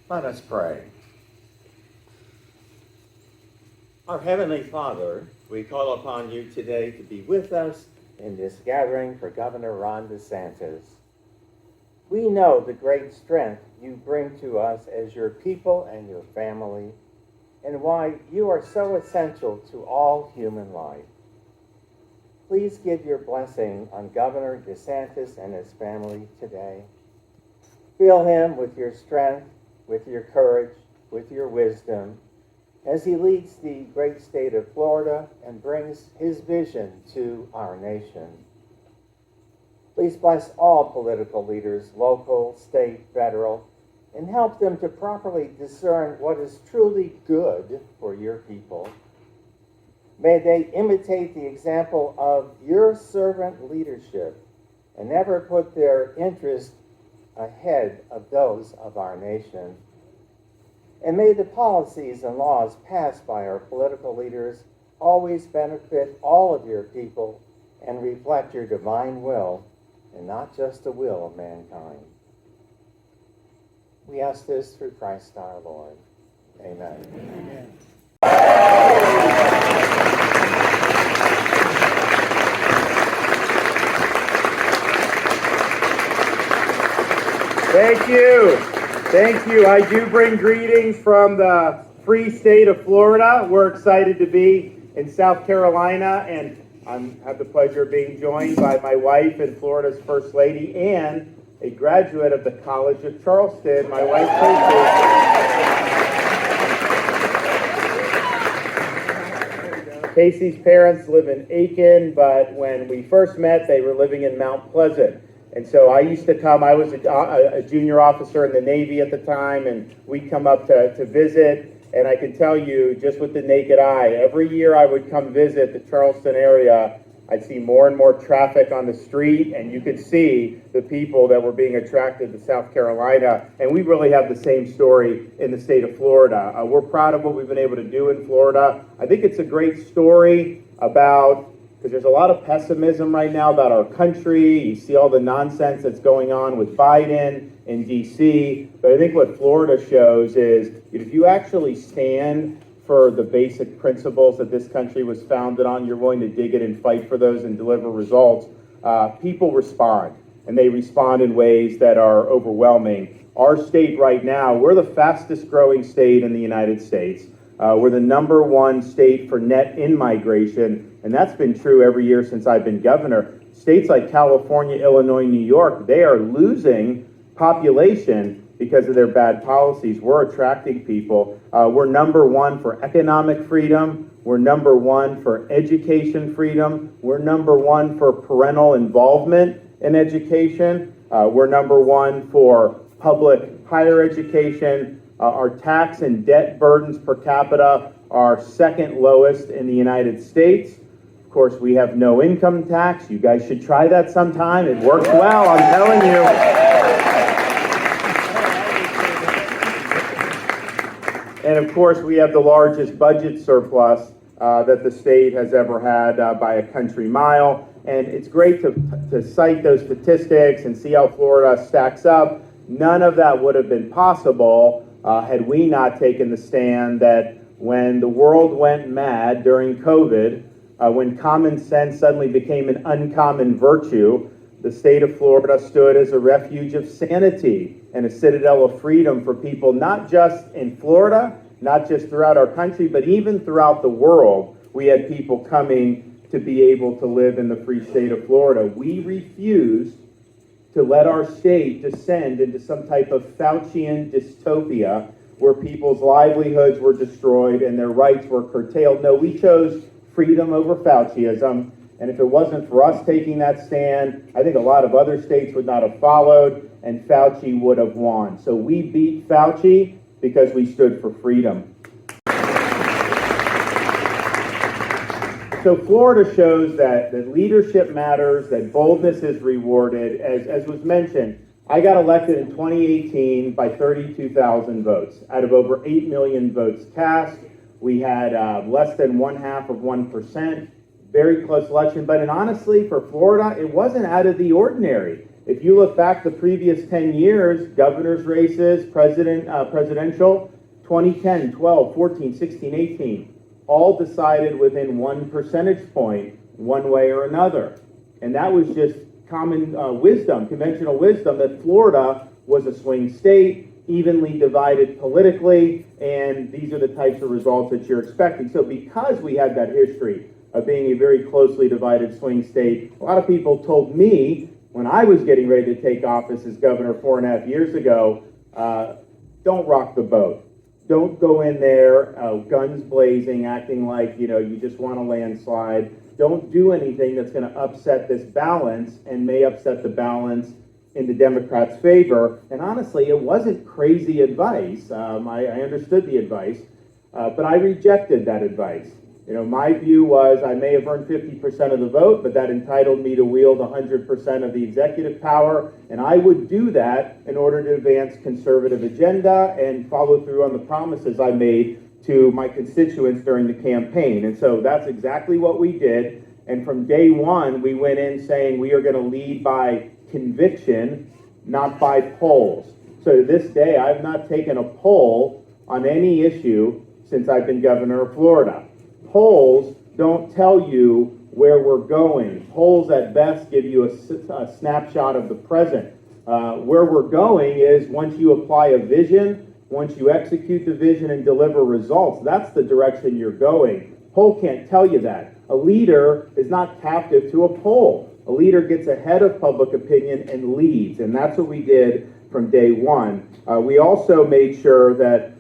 Let us pray. Our Heavenly Father, we call upon you today to be with us in this gathering for Governor Ron DeSantis. We know the great strength you bring to us as your people and your family, and why you are so essential to all human life. Please give your blessing on Governor DeSantis and his family today. Fill him with your strength, with your courage, with your wisdom, as he leads the great state of Florida and brings his vision to our nation. Please bless all political leaders, local, state, federal, and help them to properly discern what is truly good for your people. May they imitate the example of your servant leadership and never put their interest ahead of those of our nation. And may the policies and laws passed by our political leaders always benefit all of your people and reflect your divine will and not just the will of mankind. We ask this through Christ our Lord. Amen. Amen. Thank you. Thank you. I do bring greetings from the free state of Florida. We're excited to be in South Carolina, and I have the pleasure of being joined by my wife and Florida's First Lady and a graduate of the College of Charleston, my wife, Casey. Casey's parents live in Aiken, but when we first met, they were living in Mount Pleasant. And so I used to come, I was a junior officer in the Navy at the time, and we'd come up to visit. And I can tell you, just with the naked eye, every year I would come visit the Charleston area, I'd see more and more traffic on the street, and you could see the people that were being attracted to South Carolina. And we really have the same story in the state of Florida. We're proud of what we've been able to do in Florida. I think it's a great story about, because there's a lot of pessimism right now about our country. You see all the nonsense that's going on with Biden in D.C. But I think what Florida shows is if you actually stand for the basic principles that this country was founded on, you're willing to dig in and fight for those and deliver results, people respond. And they respond in ways that are overwhelming. Our state right now, we're the fastest growing state in the United States. We're the #1 state for net in-migration, and that's been true every year since I've been governor. States like California, Illinois, New York, they are losing population because of their bad policies. We're attracting people. We're #1 for economic freedom. We're #1 for education freedom. We're #1 for parental involvement in education. We're #1 for public higher education. Our tax and debt burdens per capita are second lowest in the United States. Of course, we have no income tax. You guys should try that sometime. It works well, I'm telling you. And of course, we have the largest budget surplus that the state has ever had by a country mile. And it's great to cite those statistics and see how Florida stacks up. None of that would have been possible had we not taken the stand that when the world went mad during COVID, when common sense suddenly became an uncommon virtue, the state of Florida stood as a refuge of sanity and a citadel of freedom for people, not just in Florida, not just throughout our country, but even throughout the world. We had people coming to be able to live in the free state of Florida. We refused to let our state descend into some type of Faucian dystopia where people's livelihoods were destroyed and their rights were curtailed. No, we chose freedom over Fauciism, and if it wasn't for us taking that stand, I think a lot of other states would not have followed, and Fauci would have won. So we beat Fauci because we stood for freedom. So Florida shows that leadership matters, that boldness is rewarded. As was mentioned, I got elected in 2018 by 32,000 votes. Out of over 8 million votes cast, we had less than 0.5%, very close election. But honestly, for Florida, it wasn't out of the ordinary. If you look back the previous 10 years, governor's races, presidential, 2010, 12, 14, 16, 18, all decided within 1 percentage point, one way or another. And that was just common wisdom, conventional wisdom, that Florida was a swing state, evenly divided politically, and these are the types of results that you're expecting. So because we had that history of being a very closely divided swing state, a lot of people told me when I was getting ready to take office as governor 4.5 years ago, don't rock the boat. Don't go in there, guns blazing, acting like, you just want a landslide. Don't do anything that's going to upset this balance and may upset the balance in the Democrats' favor. And honestly, it wasn't crazy advice. I understood the advice, but I rejected that advice. My view was I may have earned 50% of the vote, but that entitled me to wield 100% of the executive power, and I would do that in order to advance conservative agenda and follow through on the promises I made to my constituents during the campaign. And so that's exactly what we did. And from day one, we went in saying we are going to lead by conviction, not by polls. So to this day, I've not taken a poll on any issue since I've been governor of Florida. Polls don't tell you where we're going. Polls at best give you a snapshot of the present. Where we're going is once you apply a vision, once you execute the vision and deliver results, that's the direction you're going. Poll can't tell you that. A leader is not captive to a poll. A leader gets ahead of public opinion and leads, and that's what we did from day one. We also made sure that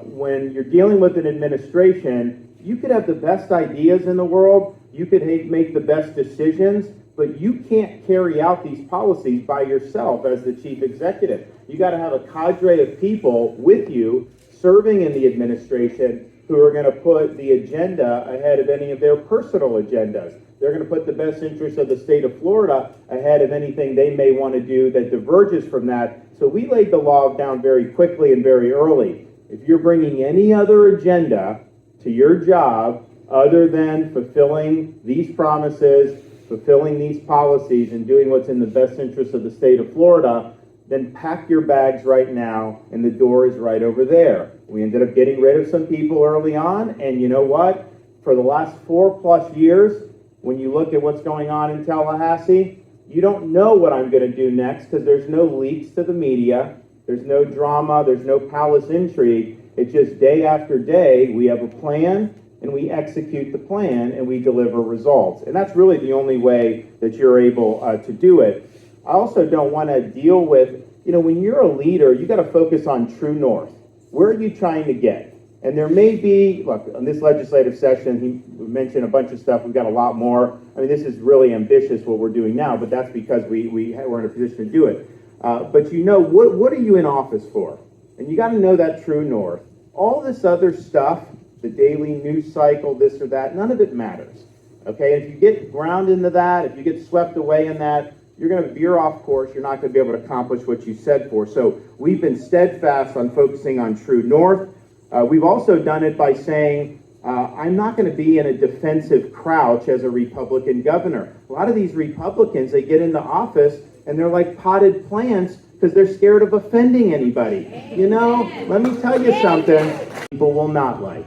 when you're dealing with an administration, you could have the best ideas in the world, you could make the best decisions, but you can't carry out these policies by yourself as the chief executive. You got to have a cadre of people with you serving in the administration who are going to put the agenda ahead of any of their personal agendas. They're going to put the best interests of the state of Florida ahead of anything they may want to do that diverges from that. So we laid the law down very quickly and very early. If you're bringing any other agenda to your job other than fulfilling these promises, fulfilling these policies, and doing what's in the best interest of the state of Florida, then pack your bags right now, and the door is right over there. We ended up getting rid of some people early on, and you know what? For the last 4+ years, when you look at what's going on in Tallahassee, you don't know what I'm going to do next because there's no leaks to the media, there's no drama, there's no palace intrigue. It's just day after day, we have a plan, and we execute the plan, and we deliver results. And that's really the only way that you're able to do it. I also don't want to deal with, when you're a leader, you got to focus on true north. Where are you trying to get? And there may be, look, on this legislative session, he mentioned a bunch of stuff. We've got a lot more. I mean, this is really ambitious what we're doing now, but that's because we're in a position to do it. But what are you in office for? And you got to know that true north. All this other stuff, the daily news cycle, this or that, none of it matters. Okay, and if you get ground into that, if you get swept away in that, you're going to veer off course. You're not going to be able to accomplish what you said for. So we've been steadfast on focusing on true north. We've also done it by saying, I'm not going to be in a defensive crouch as a Republican governor. A lot of these Republicans, they get into office and they're like potted plants because they're scared of offending anybody. Let me tell you something people will not like.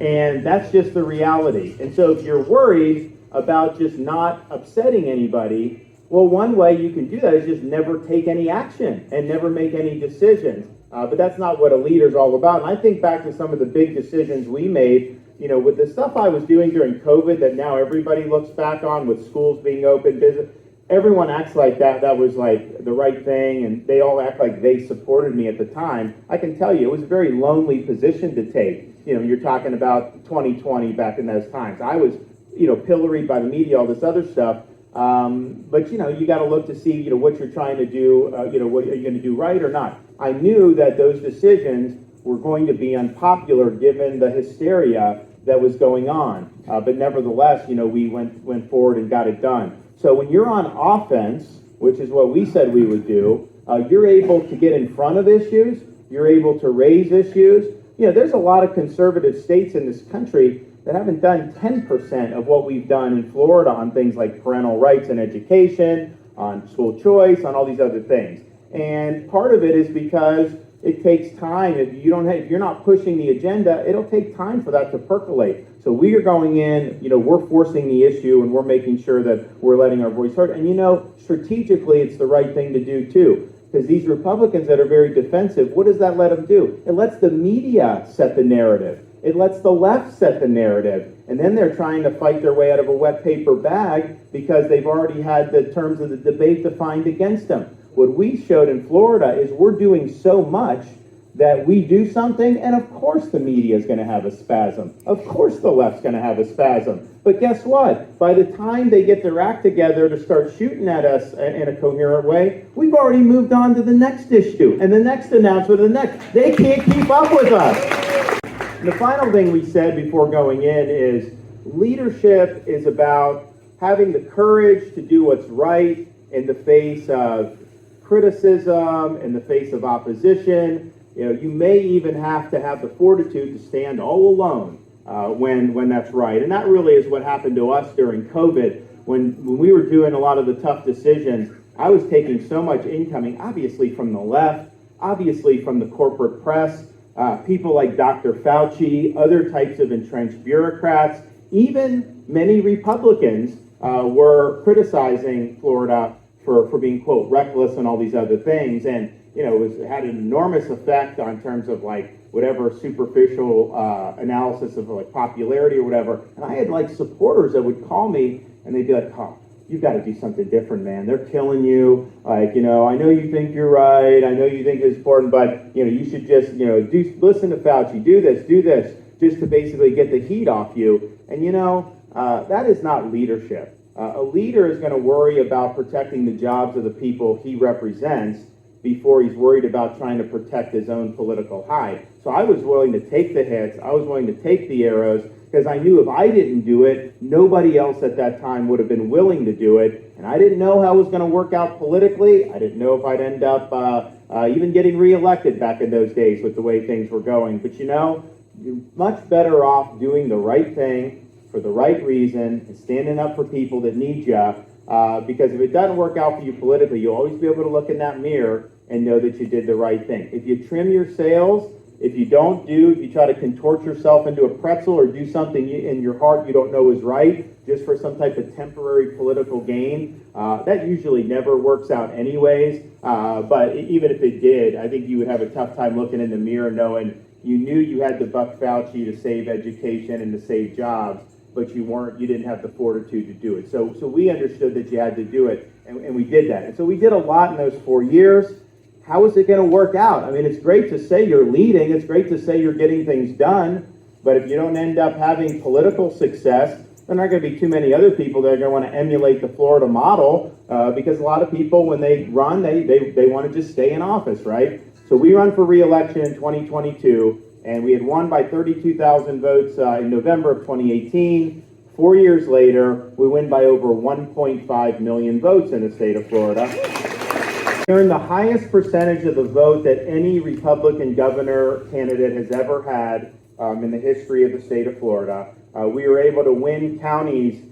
And that's just the reality. And so if you're worried about just not upsetting anybody, well, one way you can do that is just never take any action and never make any decisions. But that's not what a leader's all about. And I think back to some of the big decisions we made, with the stuff I was doing during COVID that now everybody looks back on with schools being open, business. Everyone acts like that was like the right thing, and they all act like they supported me at the time. I can tell you, it was a very lonely position to take. You're talking about 2020 back in those times. I was, pilloried by the media, all this other stuff. But you got to look to see, what you're trying to do, what are you going to do right or not? I knew that those decisions were going to be unpopular given the hysteria that was going on. But nevertheless, we went forward and got it done. So when you're on offense, which is what we said we would do, you're able to get in front of issues. You're able to raise issues. There's a lot of conservative states in this country that haven't done 10% of what we've done in Florida on things like parental rights and education, on school choice, on all these other things. And part of it is because it takes time. If you're not pushing the agenda, it'll take time for that to percolate. So we are going in, we're forcing the issue and we're making sure that we're letting our voice heard. And strategically, it's the right thing to do too. Because these Republicans that are very defensive, what does that let them do? It lets the media set the narrative. It lets the left set the narrative. And then they're trying to fight their way out of a wet paper bag because they've already had the terms of the debate defined against them. What we showed in Florida is we're doing so much that we do something, and of course the media is going to have a spasm. Of course the left's going to have a spasm. But guess what? By the time they get their act together to start shooting at us in a coherent way, we've already moved on to the next issue, and the next announcement, and the next. They can't keep up with us. And the final thing we said before going in is leadership is about having the courage to do what's right in the face of criticism, in the face of opposition. You may even have to have the fortitude to stand all alone when that's right. And that really is what happened to us during COVID. When we were doing a lot of the tough decisions, I was taking so much incoming, obviously from the left, obviously from the corporate press, people like Dr. Fauci, other types of entrenched bureaucrats, even many Republicans were criticizing Florida for being, quote, reckless and all these other things. And it had an enormous effect on terms of whatever superficial analysis of popularity or whatever. And I had supporters that would call me and they'd be like, "Oh, you've got to do something different, man. They're killing you. I know you think you're right. I know you think it's important, but you should just listen to Fauci. Do this, just to basically get the heat off you." And that is not leadership. A leader is going to worry about protecting the jobs of the people he represents before he's worried about trying to protect his own political hide. So I was willing to take the hits. I was willing to take the arrows because I knew if I didn't do it, nobody else at that time would have been willing to do it. And I didn't know how it was going to work out politically. I didn't know if I'd end up even getting reelected back in those days with the way things were going. But you're much better off doing the right thing for the right reason and standing up for people that need you. Because if it doesn't work out for you politically, you'll always be able to look in that mirror and know that you did the right thing. If you trim your sails, if you try to contort yourself into a pretzel or do something in your heart you don't know is right, just for some type of temporary political gain, that usually never works out anyways. But even if it did, I think you would have a tough time looking in the mirror knowing you knew you had to buck Fauci to save education and to save jobs, but you didn't have the fortitude to do it. So we understood that you had to do it, and we did that. And so we did a lot in those 4 years. How is it going to work out? I mean, it's great to say you're leading. It's great to say you're getting things done. But if you don't end up having political success, there aren't going to be too many other people that are going to want to emulate the Florida model because a lot of people, when they run, they want to just stay in office, right? So we run for re-election in 2022, and we had won by 32,000 votes in November of 2018. 4 years later, we win by over 1.5 million votes in the state of Florida. We earned the highest percentage of the vote that any Republican governor candidate has ever had in the history of the state of Florida. We were able to win counties,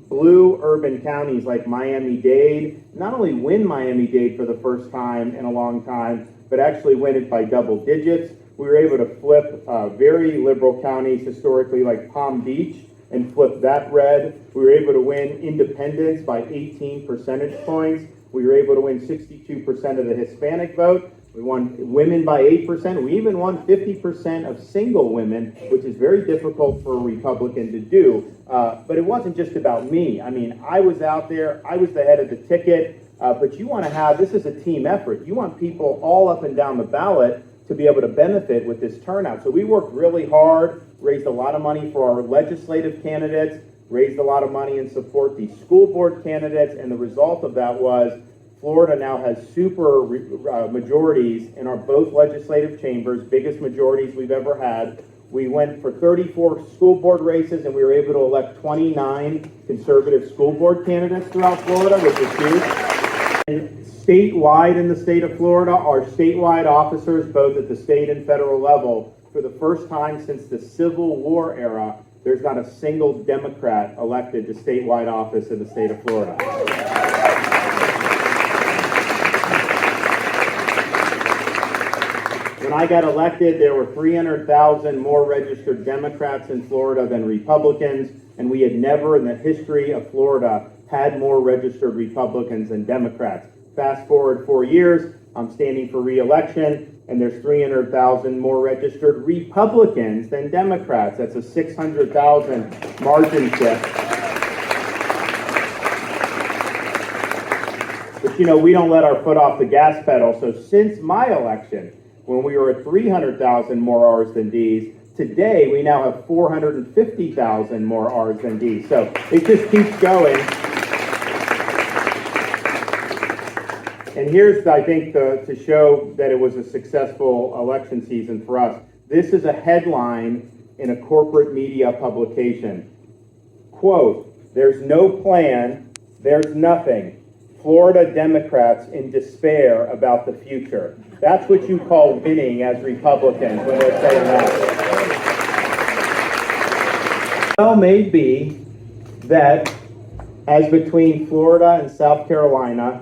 blue urban counties like Miami-Dade, not only win Miami-Dade for the first time in a long time, but actually win it by double digits. We were able to flip very liberal counties historically like Palm Beach and flip that red. We were able to win independents by 18 percentage points. We were able to win 62% of the Hispanic vote. We won women by 8%. We even won 50% of single women, which is very difficult for a Republican to do. But it wasn't just about me. I mean, I was out there. I was the head of the ticket. But you want to have, this is a team effort. You want people all up and down the ballot to be able to benefit with this turnout. So we worked really hard, raised a lot of money for our legislative candidates, raised a lot of money in support these school board candidates, and the result of that was Florida now has super majorities in our both legislative chambers, biggest majorities we've ever had. We went for 34 school board races, and we were able to elect 29 conservative school board candidates throughout Florida, which is huge. And statewide in the state of Florida, our statewide officers, both at the state and federal level, for the first time since the Civil War era, there's not a single Democrat elected to statewide office in the state of Florida. I got elected, there were 300,000 more registered Democrats in Florida than Republicans, and we had never in the history of Florida had more registered Republicans than Democrats. Fast forward 4 years, I'm standing for re-election, and there's 300,000 more registered Republicans than Democrats. That's a 600,000 margin shift. But you know, we don't let our foot off the gas pedal. So since my election, when we were at 300,000 more R's than D's, today we now have 450,000 more R's than D's. So it just keeps going. And here's, I think, to show that it was a successful election season for us. This is a headline in a corporate media publication. Quote, "There's no plan, there's nothing. Florida Democrats in despair about the future." That's what you call winning as Republicans when they're saying that. Well, may be that as between Florida and South Carolina,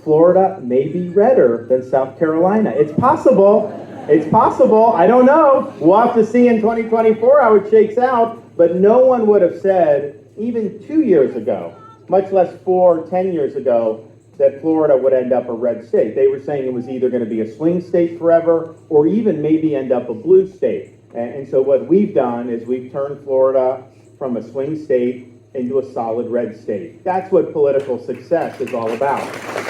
Florida may be redder than South Carolina. It's possible. It's possible. I don't know. We'll have to see in 2024 how it shakes out. But no one would have said, even 2 years ago, much less 4 or 10 years ago, that Florida would end up a red state. They were saying it was either going to be a swing state forever or even maybe end up a blue state. And so what we've done is we've turned Florida from a swing state into a solid red state. That's what political success is all about.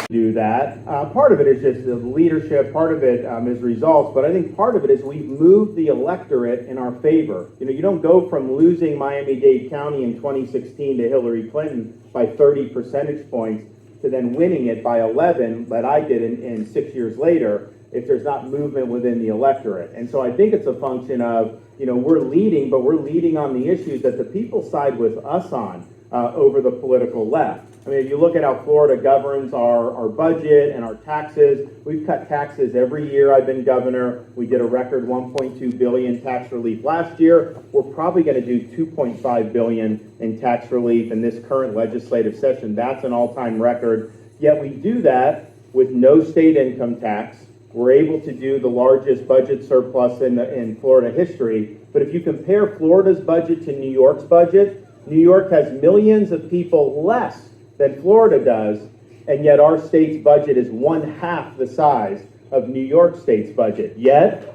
Do that. Part of it is just the leadership, part of it is results, but I think part of it is we've moved the electorate in our favor. You know, you don't go from losing Miami-Dade County in 2016 to Hillary Clinton by 30 percentage points to then winning it by 11 that I did in 6 years later if there's not movement within the electorate. And so I think it's a function of, you know, we're leading, but we're leading on the issues that the people side with us on over the political left. I mean, if you look at how Florida governs our budget and our taxes, we've cut taxes every year I've been governor. We did a record $1.2 billion tax relief last year. We're probably going to do $2.5 billion in tax relief in this current legislative session. That's an all-time record. Yet we do that with no state income tax. We're able to do the largest budget surplus in Florida history. But if you compare Florida's budget to New York's budget, New York has millions of people less than Florida does, and yet our state's budget is 1/2 the size of New York State's budget. Yet,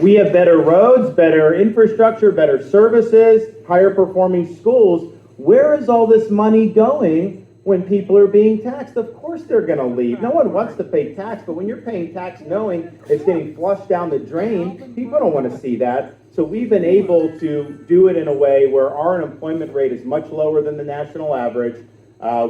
we have better roads, better infrastructure, better services, higher performing schools. Where is all this money going when people are being taxed? Of course they're going to leave. No one wants to pay tax, but when you're paying tax knowing it's getting flushed down the drain, people don't want to see that. So we've been able to do it in a way where our unemployment rate is much lower than the national average.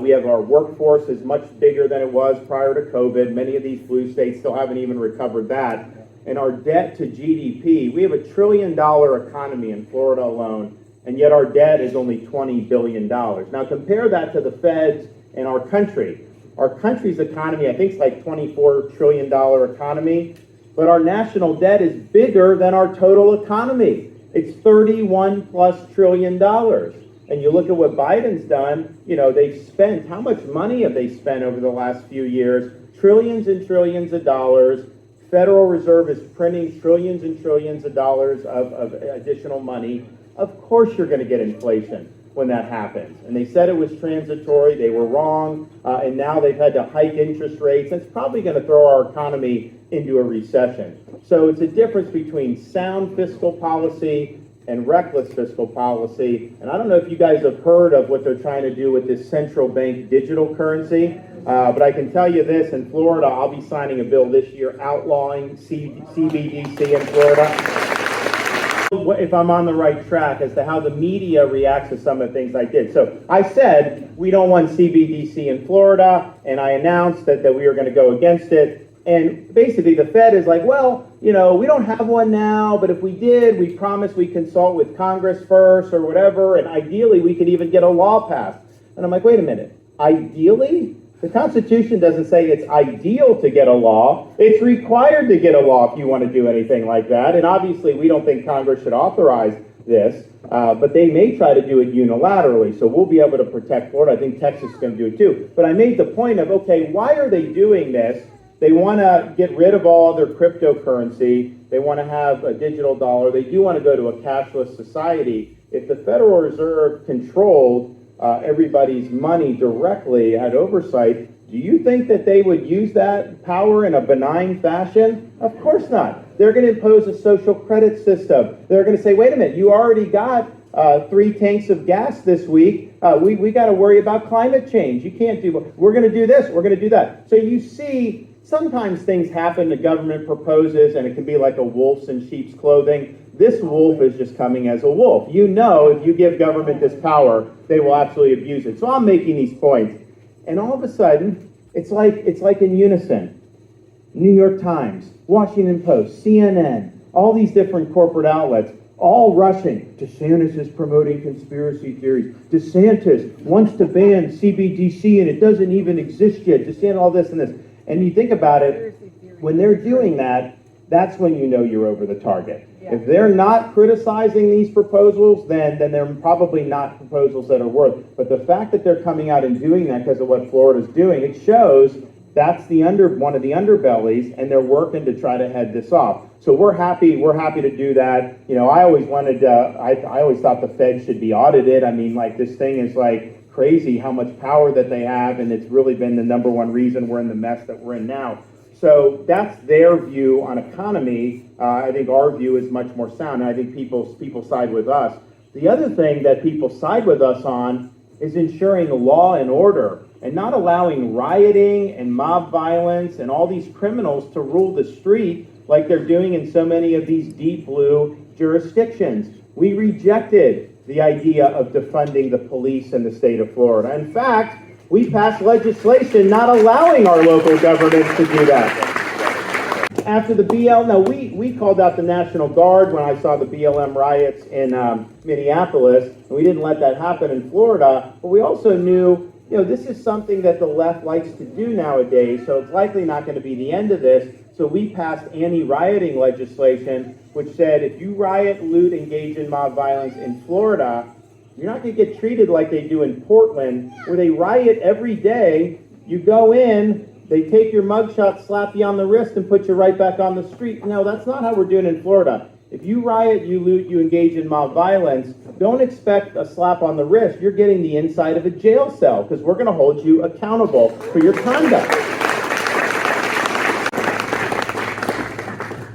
We have our workforce is much bigger than it was prior to COVID. Many of these blue states still haven't even recovered that. And our debt to GDP, we have $1 trillion economy in Florida alone, and yet our debt is only $20 billion. Now compare that to the feds and our country. Our country's economy, I think, is like $24 trillion economy, but our national debt is bigger than our total economy. It's $31+ trillion. And you look at what Biden's done, you know, they've spent, how much money have they spent over the last few years? Trillions and trillions of dollars. Federal Reserve is printing trillions and trillions of dollars of additional money. Of course you're going to get inflation when that happens. And they said it was transitory, they were wrong, and now they've had to hike interest rates. It's probably going to throw our economy into a recession. So it's a difference between sound fiscal policy and reckless fiscal policy. And I don't know if you guys have heard of what they're trying to do with this central bank digital currency, but I can tell you this, in Florida, I'll be signing a bill this year outlawing CBDC in Florida. If I'm on the right track as to how the media reacts to some of the things I did. So I said, we don't want CBDC in Florida, and I announced that we were going to go against it. And basically the Fed is like, well, you know, we don't have one now, but if we did, we promise we consult with Congress first or whatever, and ideally we could even get a law passed. And I'm like, wait a minute, ideally? The Constitution doesn't say it's ideal to get a law. It's required to get a law if you want to do anything like that. And obviously we don't think Congress should authorize this, but they may try to do it unilaterally. So we'll be able to protect Florida. I think Texas is going to do it too. But I made the point of, okay, why are they doing this They want to get rid of all their cryptocurrency. They want to have a digital dollar. They do want to go to a cashless society. If the Federal Reserve controlled everybody's money directly, had oversight, do you think that they would use that power in a benign fashion? Of course not. They're going to impose a social credit system. They're going to say, wait a minute, you already got 3 tanks of gas this week. We got to worry about climate change. You can't do, we're going to do this, we're going to do that. So you see, sometimes things happen, the government proposes, and it can be like a wolf's in sheep's clothing. This wolf is just coming as a wolf. You know, if you give government this power, they will absolutely abuse it. So I'm making these points. And all of a sudden, it's like in unison. New York Times, Washington Post, CNN, all these different corporate outlets, all rushing. DeSantis is promoting conspiracy theories. DeSantis wants to ban CBDC and it doesn't even exist yet. DeSantis, all this and this. And you think about it, when they're doing that, that's when you know you're over the target. Yeah. If they're not criticizing these proposals, then they're probably not proposals that are worth. But the fact that they're coming out and doing that because of what Florida's doing, it shows that's one of the underbellies, and they're working to try to head this off. So we're happy to do that. You know, I always thought the Fed should be audited. I mean, like, this thing is like crazy how much power that they have, and it's really been the number one reason we're in the mess that we're in now. So that's their view on economy. I think our view is much more sound, and I think people side with us. The other thing that people side with us on is ensuring law and order and not allowing rioting and mob violence and all these criminals to rule the street like they're doing in so many of these deep blue jurisdictions. We rejected the idea of defunding the police in the state of Florida. In fact, we passed legislation not allowing our local governments to do that. After the we called out the National Guard when I saw the BLM riots in Minneapolis, and we didn't let that happen in Florida, but we also knew, this is something that the left likes to do nowadays, so it's likely not going to be the end of this. So we passed anti-rioting legislation, which said if you riot, loot, engage in mob violence in Florida, you're not going to get treated like they do in Portland, where they riot every day. You go in, they take your mugshot, slap you on the wrist, and put you right back on the street. No, that's not how we're doing in Florida. If you riot, you loot, you engage in mob violence, don't expect a slap on the wrist. You're getting the inside of a jail cell, because we're going to hold you accountable for your conduct.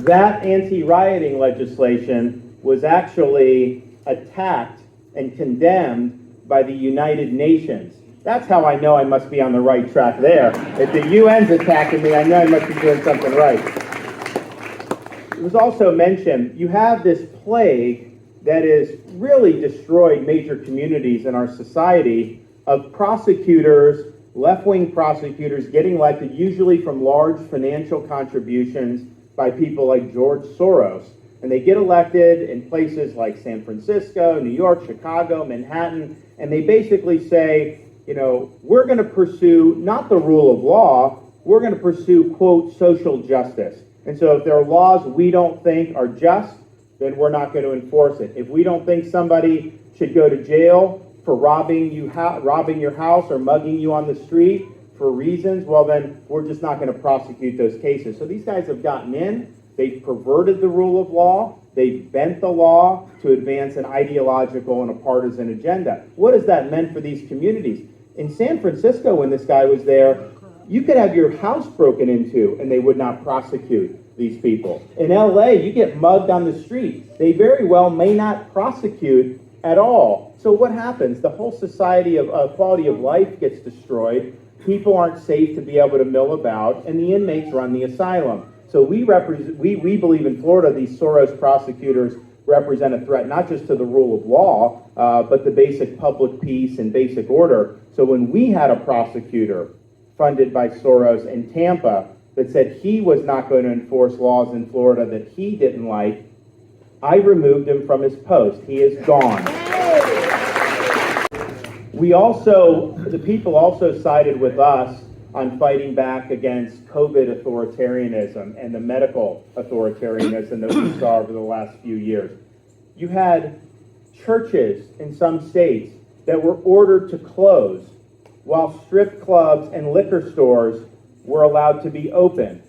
That anti-rioting legislation was actually attacked and condemned by the United Nations. That's how I know I must be on the right track there. If the UN's attacking me, I know I must be doing something right. It was also mentioned, you have this plague that has really destroyed major communities in our society of prosecutors, left-wing prosecutors getting elected, usually from large financial contributions by people like George Soros. And they get elected in places like San Francisco, New York, Chicago, Manhattan, and they basically say, we're going to pursue not the rule of law, we're going to pursue, quote, social justice. And so if there are laws we don't think are just, then we're not going to enforce it. If we don't think somebody should go to jail for robbing your house or mugging you on the street for reasons, well, then we're just not going to prosecute those cases. So these guys have gotten in. They've perverted the rule of law. They've bent the law to advance an ideological and a partisan agenda. What has that meant for these communities? In San Francisco, when this guy was there, you could have your house broken into and they would not prosecute these people. In LA, you get mugged on the street. They very well may not prosecute at all. So what happens? The whole society of quality of life gets destroyed. People aren't safe to be able to mill about, and the inmates run the asylum. So we believe in Florida these Soros prosecutors represent a threat not just to the rule of law, but the basic public peace and basic order. So when we had a prosecutor funded by Soros in Tampa that said he was not going to enforce laws in Florida that he didn't like, I removed him from his post. He is gone. The people also sided with us on fighting back against COVID authoritarianism and the medical authoritarianism that we saw over the last few years. You had churches in some states that were ordered to close, while strip clubs and liquor stores were allowed to be open.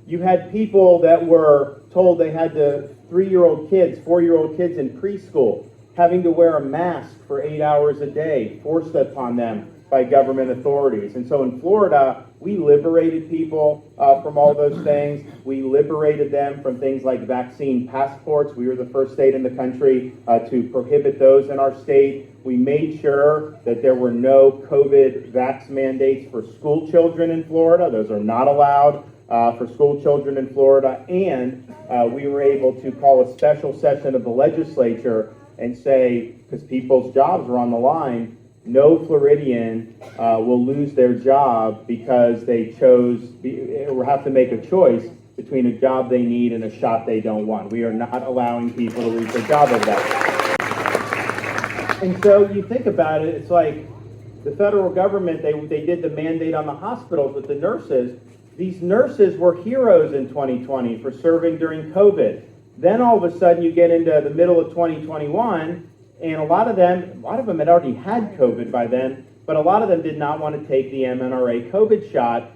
You had people that were told they had to, 3-year-old kids, 4-year-old kids in preschool, having to wear a mask for 8 hours a day, forced upon them by government authorities. And so in Florida, we liberated people from all those things. We liberated them from things like vaccine passports. We were the first state in the country to prohibit those in our state. We made sure that there were no COVID vax mandates for school children in Florida. Those are not allowed for school children in Florida. And we were able to call a special session of the legislature and say, because people's jobs are on the line, no Floridian will lose their job because they chose, or have to make a choice between a job they need and a shot they don't want. We are not allowing people to lose their job over that. And so you think about it, it's like the federal government, they did the mandate on the hospitals with the nurses. These nurses were heroes in 2020 for serving during COVID. Then all of a sudden you get into the middle of 2021, and a lot of them had already had COVID by then, but a lot of them did not want to take the mRNA COVID shot,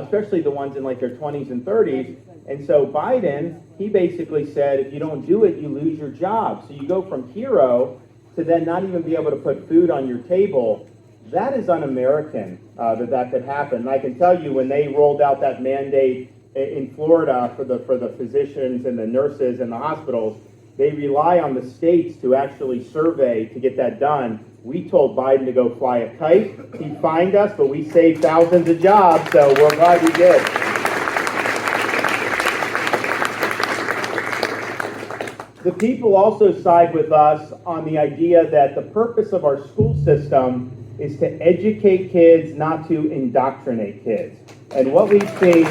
especially the ones in like their 20s and 30s. And so Biden, he basically said, if you don't do it, you lose your job. So you go from hero to then not even be able to put food on your table. That is un-American, that could happen. And I can tell you, when they rolled out that mandate in Florida for the physicians and the nurses and the hospitals, they rely on the states to actually survey to get that done. We told Biden to go fly a kite. He fined us, but we saved thousands of jobs, so we're glad we did. The people also side with us on the idea that the purpose of our school system is to educate kids, not to indoctrinate kids. And what we've seen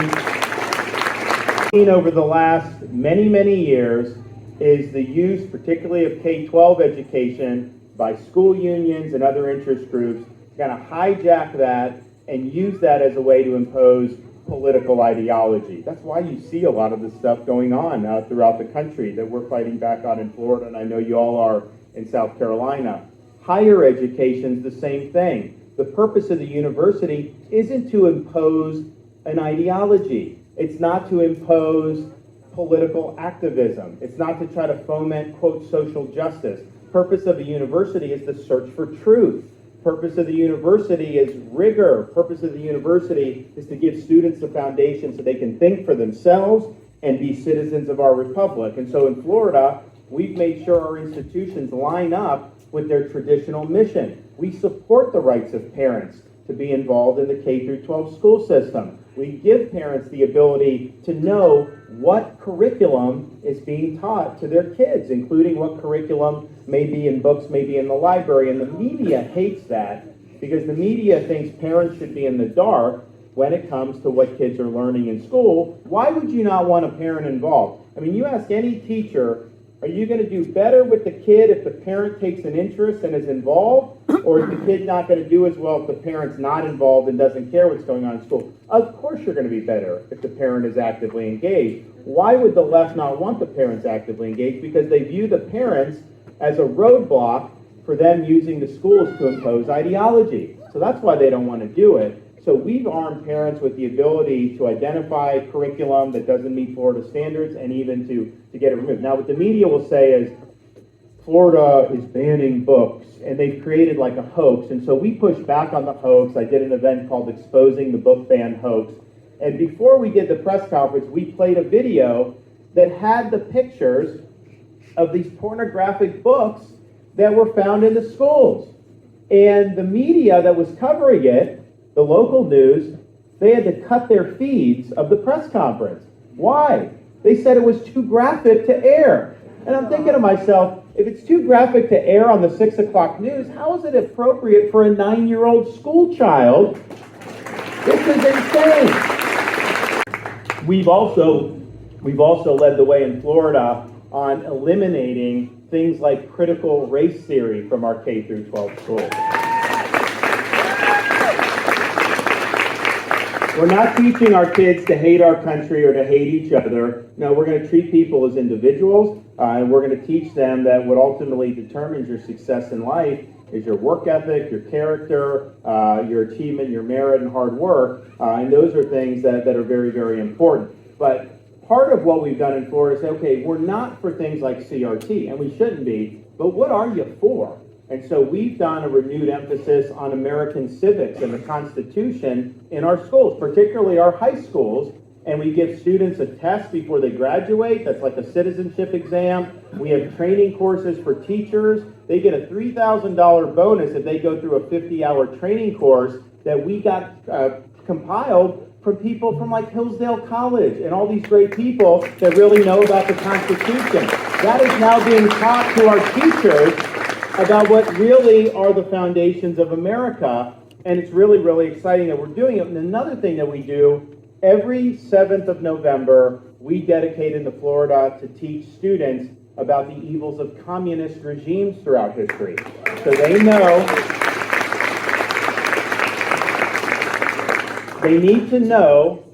over the last many, many years is the use, particularly of K-12 education, by school unions and other interest groups, kind of hijack that and use that as a way to impose political ideology. That's why you see a lot of this stuff going on throughout the country that we're fighting back on in Florida, and I know you all are in South Carolina. Higher education's the same thing. The purpose of the university isn't to impose an ideology. It's not to impose political activism. It's not to try to foment, quote, social justice. Purpose of a university is the search for truth. Purpose of the university is rigor. Purpose of the university is to give students a foundation so they can think for themselves and be citizens of our republic. And so in Florida, we've made sure our institutions line up with their traditional mission. We support the rights of parents to be involved in the K through 12 school system. We give parents the ability to know what curriculum is being taught to their kids, including what curriculum may be in books, may be in the library. And the media hates that because the media thinks parents should be in the dark when it comes to what kids are learning in school. Why would you not want a parent involved? I mean, you ask any teacher, are you going to do better with the kid if the parent takes an interest and is involved? Or is the kid not going to do as well if the parent's not involved and doesn't care what's going on in school? Of course you're going to be better if the parent is actively engaged. Why would the left not want the parents actively engaged? Because they view the parents as a roadblock for them using the schools to impose ideology. So that's why they don't want to do it. So we've armed parents with the ability to identify curriculum that doesn't meet Florida standards and even to get it removed. Now, what the media will say is Florida is banning books, and they've created like a hoax. And so we pushed back on the hoax. I did an event called Exposing the Book Ban Hoax. And before we did the press conference, we played a video that had the pictures of these pornographic books that were found in the schools. And the media that was covering it, the local news, they had to cut their feeds of the press conference. Why? They said it was too graphic to air. And I'm thinking to myself, if it's too graphic to air on the 6 o'clock news, how is it appropriate for a 9-year-old school child? This is insane. We've also led the way in Florida on eliminating things like critical race theory from our K through 12 schools. We're not teaching our kids to hate our country or to hate each other. No, we're going to treat people as individuals, and we're going to teach them that what ultimately determines your success in life is your work ethic, your character, your achievement, your merit, and hard work. And those are things that are very, very important. But part of what we've done in Florida is say, okay, we're not for things like CRT, and we shouldn't be, but what are you for? And so we've done a renewed emphasis on American civics and the Constitution in our schools, particularly our high schools. And we give students a test before they graduate. That's like a citizenship exam. We have training courses for teachers. They get a $3,000 bonus if they go through a 50-hour training course that we got compiled from people from like Hillsdale College and all these great people that really know about the Constitution. That is now being taught to our teachers about what really are the foundations of America. And it's really, really exciting that we're doing it. And another thing that we do, every 7th of November, we dedicate into Florida to teach students about the evils of communist regimes throughout history. So they know, they need to know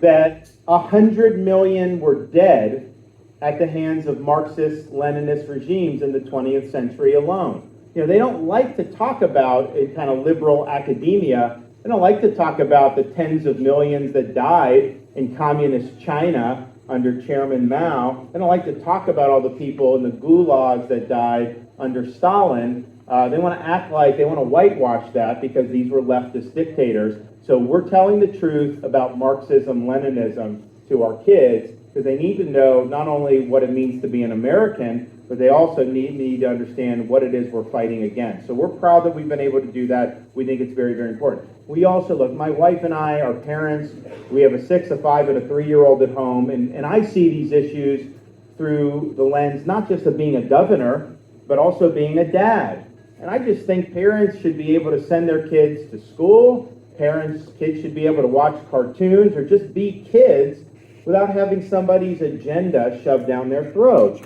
that 100 million were dead at the hands of Marxist, Leninist regimes in the 20th century alone. You know, they don't like to talk about in kind of liberal academia. They don't like to talk about the tens of millions that died in communist China under Chairman Mao. They don't like to talk about all the people in the gulags that died under Stalin. They want to act like, they want to whitewash that because these were leftist dictators. So we're telling the truth about Marxism, Leninism to our kids because they need to know not only what it means to be an American, but they also need to understand what it is we're fighting against. So we're proud that we've been able to do that. We think it's very, very important. We also, look, my wife and I are parents. We have a 6, a 5, and a 3-year-old at home, and I see these issues through the lens not just of being a governor, but also being a dad. And I just think parents should be able to send their kids to school. Kids should be able to watch cartoons or just be kids without having somebody's agenda shoved down their throat.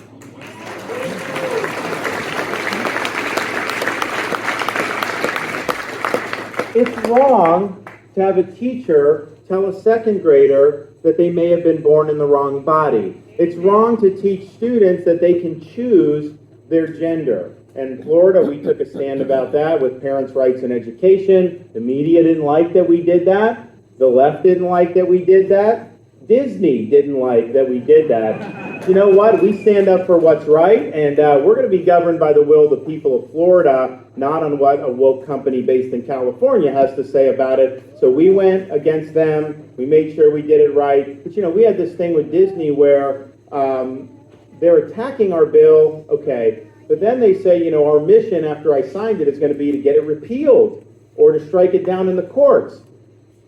It's wrong to have a teacher tell a second grader that they may have been born in the wrong body. It's wrong to teach students that they can choose their gender. And in Florida, we took a stand about that with parents' rights in education. The media didn't like that we did that. The left didn't like that we did that. Disney didn't like that we did that. You know what? We stand up for what's right, and we're going to be governed by the will of the people of Florida, not on what a woke company based in California has to say about it. So we went against them. We made sure we did it right. But, you know, we had this thing with Disney where they're attacking our bill, okay, but then they say, you know, our mission after I signed it is going to be to get it repealed or to strike it down in the courts.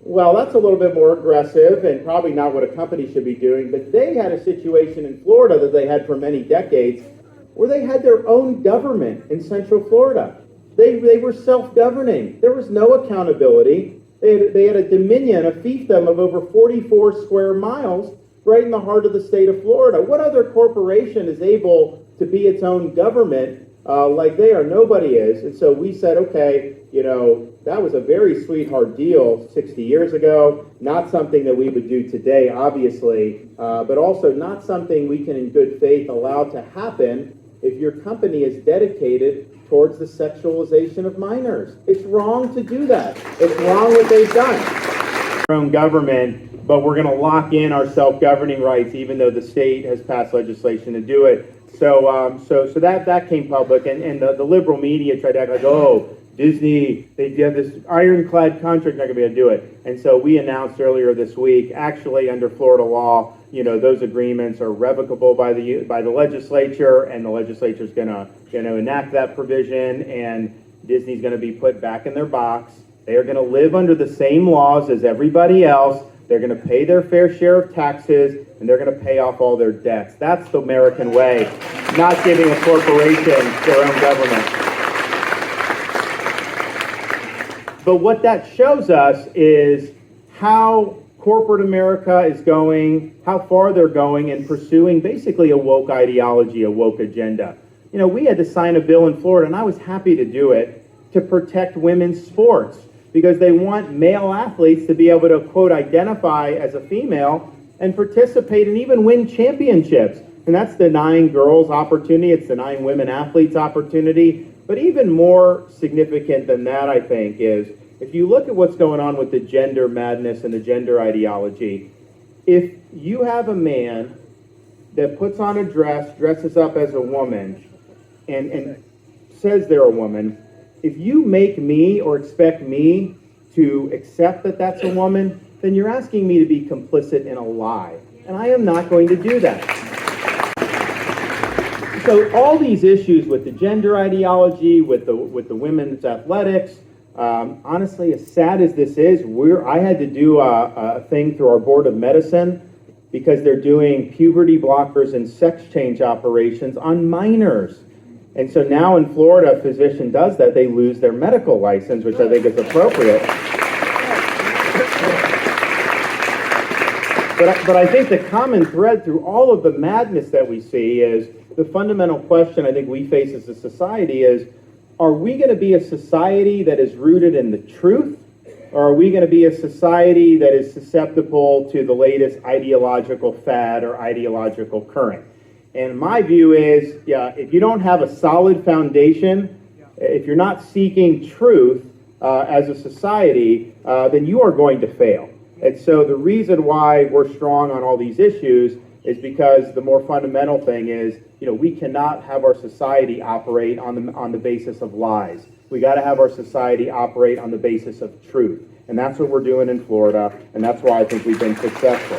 Well, that's a little bit more aggressive and probably not what a company should be doing, but they had a situation in Florida that they had for many decades where they had their own government in Central Florida. They were self-governing. There was no accountability. They had a dominion, a fiefdom of over 44 square miles right in the heart of the state of Florida. What other corporation is able to be its own government like they are? Nobody is. And so we said, okay, you know, that was a very sweetheart deal 60 years ago, not something that we would do today, obviously, but also not something we can in good faith allow to happen if your company is dedicated towards the sexualization of minors. It's wrong to do that. It's wrong what they've done. Our own government, but we're going to lock in our self-governing rights even though the state has passed legislation to do it. So that came public, and the liberal media tried to act like, oh, Disney, they have this ironclad contract, not going to be able to do it. And so we announced earlier this week, actually under Florida law, you know, those agreements are revocable by the legislature, and the legislature is going to enact that provision, and Disney's going to be put back in their box. They are going to live under the same laws as everybody else. They're going to pay their fair share of taxes, and they're going to pay off all their debts. That's the American way, not giving a corporation their own government. But what that shows us is how corporate America is going, how far they're going in pursuing basically a woke ideology, a woke agenda. You know, we had to sign a bill in Florida, and I was happy to do it, to protect women's sports, because they want male athletes to be able to, quote, identify as a female and participate and even win championships. And that's denying girls opportunity. It's denying women athletes opportunity. But But even more significant than that, I think, is if you look at what's going on with the gender madness and the gender ideology, if you have a man that puts on a dress, dresses up as a woman, and says they're a woman, if you make me or expect me to accept that that's a woman, then you're asking me to be complicit in a lie. And I am not going to do that. So all these issues with the gender ideology, with the women's athletics, honestly, as sad as this is, I had to do a thing through our Board of Medicine because they're doing puberty blockers and sex change operations on minors. And so now in Florida, a physician does that, they lose their medical license, which I think is appropriate. But I think the common thread through all of the madness that we see is the fundamental question I think we face as a society is, are we going to be a society that is rooted in the truth, or are we going to be a society that is susceptible to the latest ideological fad or ideological current? And my view is, if you don't have a solid foundation, if you're not seeking truth as a society, then you are going to fail. And so the reason why we're strong on all these issues is because the more fundamental thing is, we cannot have our society operate on the basis of lies. We got to have our society operate on the basis of truth. And that's what we're doing in Florida, and that's why I think we've been successful.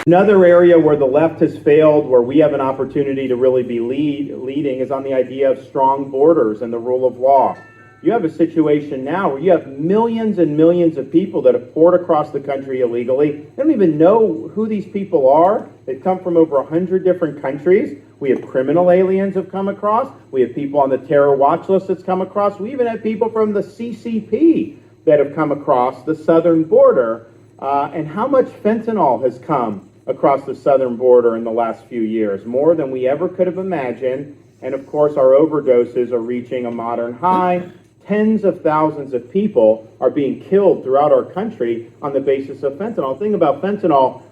Another area where the left has failed, where we have an opportunity to really be leading, is on the idea of strong borders and the rule of law. You have a situation now where you have millions and millions of people that have poured across the country illegally. They don't even know who these people are. They've come from over 100 different countries. We have criminal aliens have come across. We have people on the terror watch list that's come across. We even have people from the CCP that have come across the southern border. And how much fentanyl has come across the southern border in the last few years? More than we ever could have imagined. And of course, our overdoses are reaching a modern high. Tens of thousands of people are being killed throughout our country on the basis of fentanyl. The thing about fentanyl,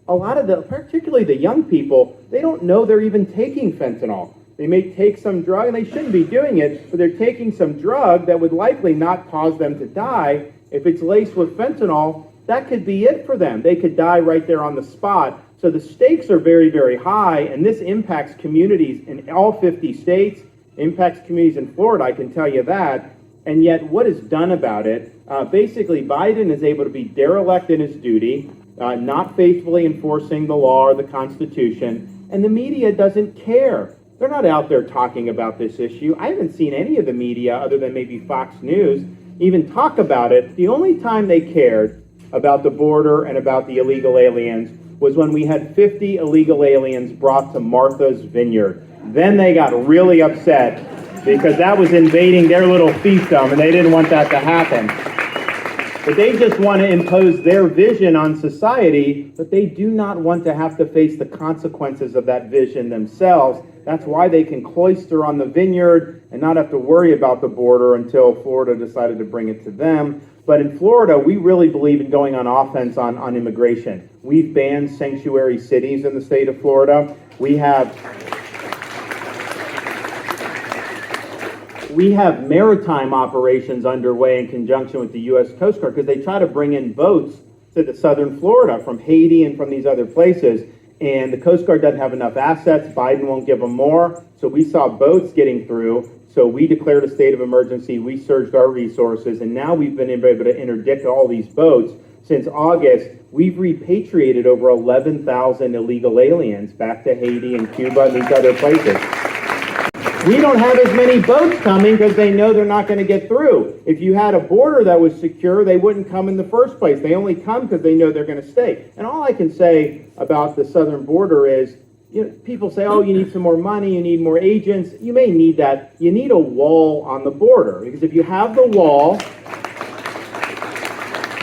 a lot of particularly the young people, they don't know they're even taking fentanyl. They may take some drug, and they shouldn't be doing it, but they're taking some drug that would likely not cause them to die. If it's laced with fentanyl, that could be it for them. They could die right there on the spot. So the stakes are very, very high, and this impacts communities in all 50 states, impacts communities in Florida, I can tell you that. And yet what is done about it, basically Biden is able to be derelict in his duty, not faithfully enforcing the law or the Constitution, and the media doesn't care. They're not out there talking about this issue. I haven't seen any of the media, other than maybe Fox News, even talk about it. The only time they cared about the border and about the illegal aliens was when we had 50 illegal aliens brought to Martha's Vineyard. Then they got really upset because that was invading their little fiefdom, and they didn't want that to happen. But they just want to impose their vision on society, but they do not want to have to face the consequences of that vision themselves. That's why they can cloister on the vineyard and not have to worry about the border until Florida decided to bring it to them. But in Florida, we really believe in going on offense on immigration. We've banned sanctuary cities in the state of Florida. We have maritime operations underway in conjunction with the U.S. Coast Guard because they try to bring in boats to the southern Florida from Haiti and from these other places. And the Coast Guard doesn't have enough assets. Biden won't give them more. So we saw boats getting through. So we declared a state of emergency. We surged our resources. And now we've been able to interdict all these boats. Since August, we've repatriated over 11,000 illegal aliens back to Haiti and Cuba and these other places. We don't have as many boats coming because they know they're not going to get through. If you had a border that was secure, they wouldn't come in the first place. They only come because they know they're going to stay. And all I can say about the southern border is, people say, oh, you need some more money, you need more agents. You may need that. You need a wall on the border, because if you have the wall,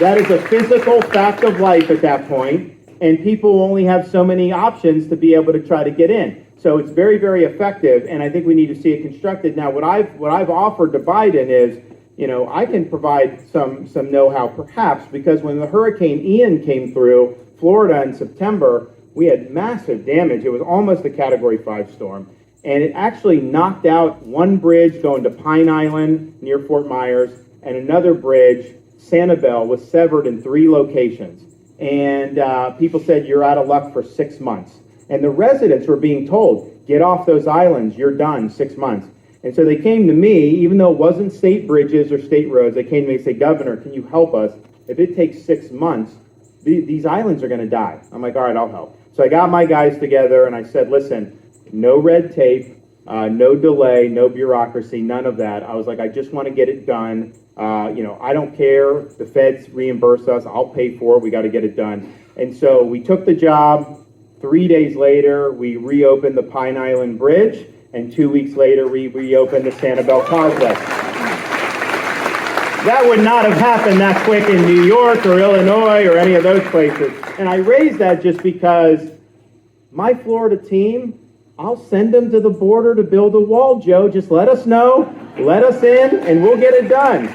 that is a physical fact of life at that point, and people only have so many options to be able to try to get in. So it's very, very effective, and I think we need to see it constructed. Now, what I've offered to Biden is, I can provide some know-how, perhaps, because when the Hurricane Ian came through Florida in September, we had massive damage. It was almost a Category 5 storm. And it actually knocked out one bridge going to Pine Island near Fort Myers, and another bridge, Sanibel, was severed in 3 locations. And people said, you're out of luck for 6 months. And the residents were being told, get off those islands, you're done, 6 months. And so they came to me, even though it wasn't state bridges or state roads, they came to me and said, Governor, can you help us? If it takes 6 months, these islands are going to die. I'm like, all right, I'll help. So I got my guys together and I said, listen, no red tape, no delay, no bureaucracy, none of that. I was like, I just want to get it done. I don't care. The feds reimburse us. I'll pay for it. We got to get it done. And so we took the job. 3 days later, we reopened the Pine Island Bridge. And 2 weeks later, we reopened the Sanibel Causeway. That would not have happened that quick in New York or Illinois or any of those places. And I raised that just because my Florida team, I'll send them to the border to build a wall, Joe. Just let us know, let us in, and we'll get it done.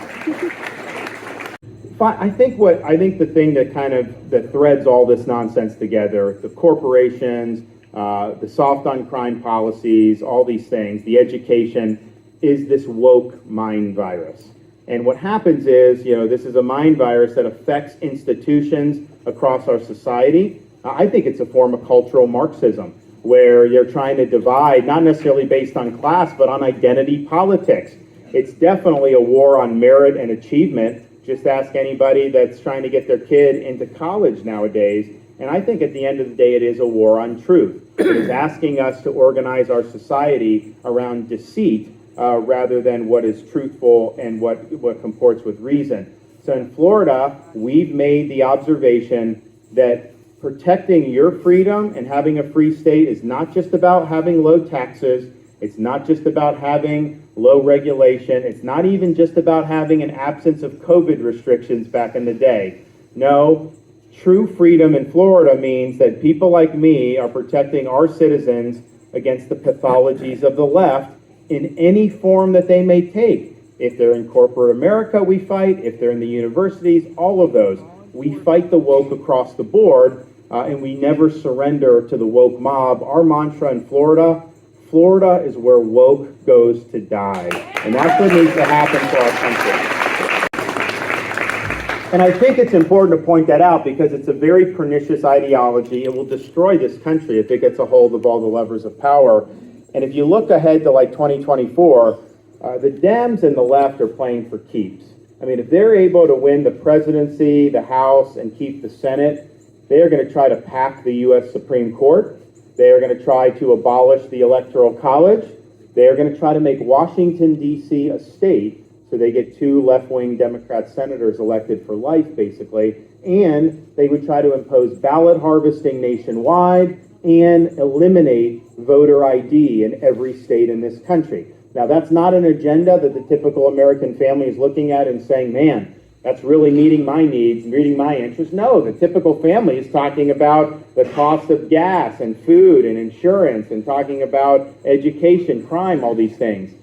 I think the thing that threads all this nonsense together, the corporations, the soft on crime policies, all these things, the education, is this woke mind virus. And what happens is, this is a mind virus that affects institutions across our society. I think it's a form of cultural Marxism, where you're trying to divide, not necessarily based on class, but on identity politics. It's definitely a war on merit and achievement. Just ask anybody that's trying to get their kid into college nowadays. And I think at the end of the day, it is a war on truth. It is asking us to organize our society around deceit rather than what is truthful and what comports with reason. So in Florida, we've made the observation that protecting your freedom and having a free state is not just about having low taxes. It's not just about having low regulation. It's not even just about having an absence of COVID restrictions back in the day. No, true freedom in Florida means that people like me are protecting our citizens against the pathologies of the left in any form that they may take. If they're in corporate America, we fight. If they're in the universities, all of those. We fight the woke across the board, and we never surrender to the woke mob. Our mantra in Florida is where woke goes to die. And that's what needs to happen for our country. And I think it's important to point that out because it's a very pernicious ideology. It will destroy this country if it gets a hold of all the levers of power. And if you look ahead to like 2024, the Dems and the left are playing for keeps. I mean, if they're able to win the presidency, the House, and keep the Senate, they are going to try to pack the U.S. Supreme Court. They are going to try to abolish the Electoral College. They are going to try to make Washington, D.C. a state, so they get 2 left-wing Democrat senators elected for life, basically. And they would try to impose ballot harvesting nationwide and eliminate voter ID in every state in this country. Now, that's not an agenda that the typical American family is looking at and saying, man, that's really meeting my needs, meeting my interests. No, the typical family is talking about the cost of gas and food and insurance and talking about education, crime, all these things.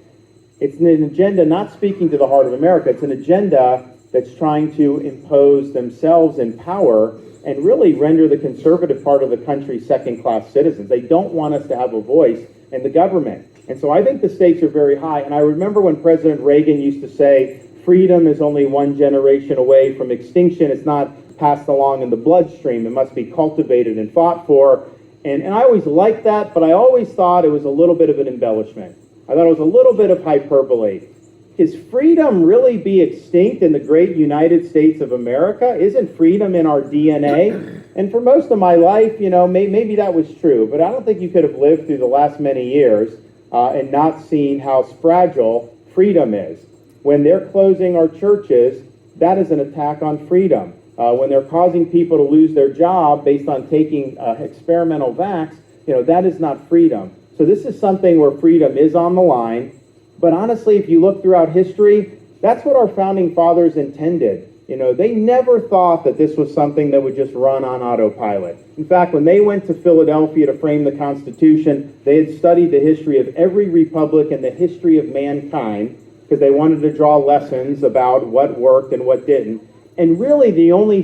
It's an agenda not speaking to the heart of America. It's an agenda that's trying to impose themselves in power and really render the conservative part of the country second-class citizens. They don't want us to have a voice in the government. And so I think the stakes are very high. And I remember when President Reagan used to say, freedom is only one generation away from extinction. It's not passed along in the bloodstream. It must be cultivated and fought for. And I always liked that, but I always thought it was a little bit of an embellishment. I thought it was a little bit of hyperbole. Is freedom really be extinct in the great United States of America? Isn't freedom in our DNA? And for most of my life, maybe that was true, but I don't think you could have lived through the last many years and not seen how fragile freedom is. When they're closing our churches, that is an attack on freedom. When they're causing people to lose their job based on taking experimental vax, that is not freedom. So this is something where freedom is on the line. But honestly, if you look throughout history, that's what our founding fathers intended. They never thought that this was something that would just run on autopilot. In fact, when they went to Philadelphia to frame the Constitution, they had studied the history of every republic and the history of mankind because they wanted to draw lessons about what worked and what didn't. And really the only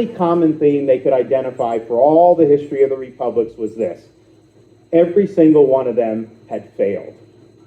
common theme they could identify for all the history of the republics was this. every single one of them had failed.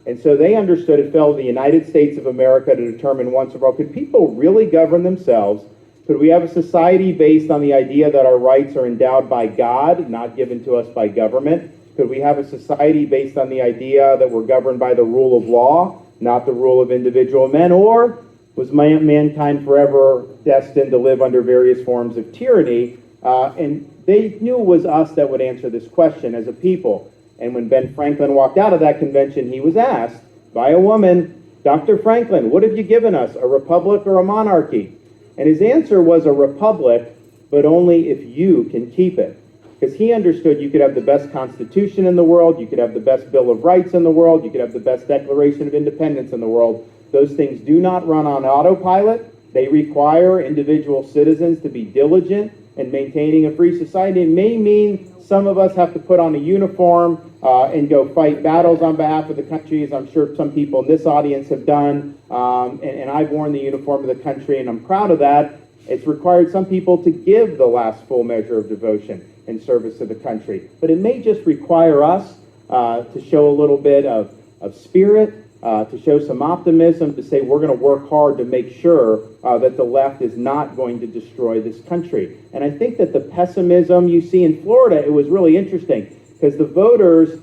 And so they understood it fell to the United States of America to determine once and for all, could people really govern themselves? Could we have a society based on the idea that our rights are endowed by God, not given to us by government? Could we have a society based on the idea that we're governed by the rule of law, not the rule of individual men? Or was mankind forever destined to live under various forms of tyranny? And they knew it was us that would answer this question as a people. And when Ben Franklin walked out of that convention, he was asked by a woman, Dr. Franklin, what have you given us, a republic or a monarchy? And his answer was a republic, but only if you can keep it. Because he understood you could have the best constitution in the world, you could have the best Bill of Rights in the world, you could have the best Declaration of Independence in the world. Those things do not run on autopilot. They require individual citizens to be diligent in maintaining a free society. It may mean some of us have to put on a uniform and go fight battles on behalf of the country, as I'm sure some people in this audience have done. And I've worn the uniform of the country, and I'm proud of that. It's required some people to give the last full measure of devotion in service to the country. But it may just require us to show a little bit of spirit, to show some optimism, to say we're going to work hard to make sure that the left is not going to destroy this country. And I think that the pessimism you see in Florida, it was really interesting because the voters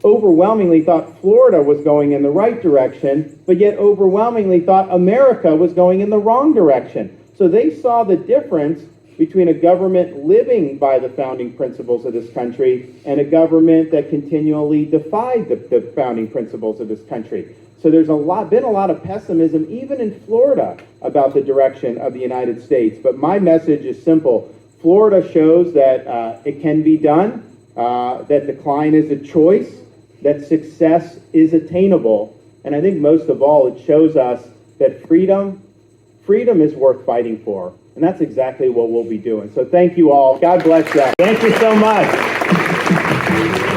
overwhelmingly thought Florida was going in the right direction, but yet overwhelmingly thought America was going in the wrong direction. So they saw the difference between a government living by the founding principles of this country and a government that continually defied the founding principles of this country. So there's been a lot of pessimism, even in Florida, about the direction of the United States. But my message is simple. Florida shows that it can be done, that decline is a choice, that success is attainable. And I think most of all, it shows us that freedom is worth fighting for. And that's exactly what we'll be doing. So thank you all. God bless you. Thank you so much.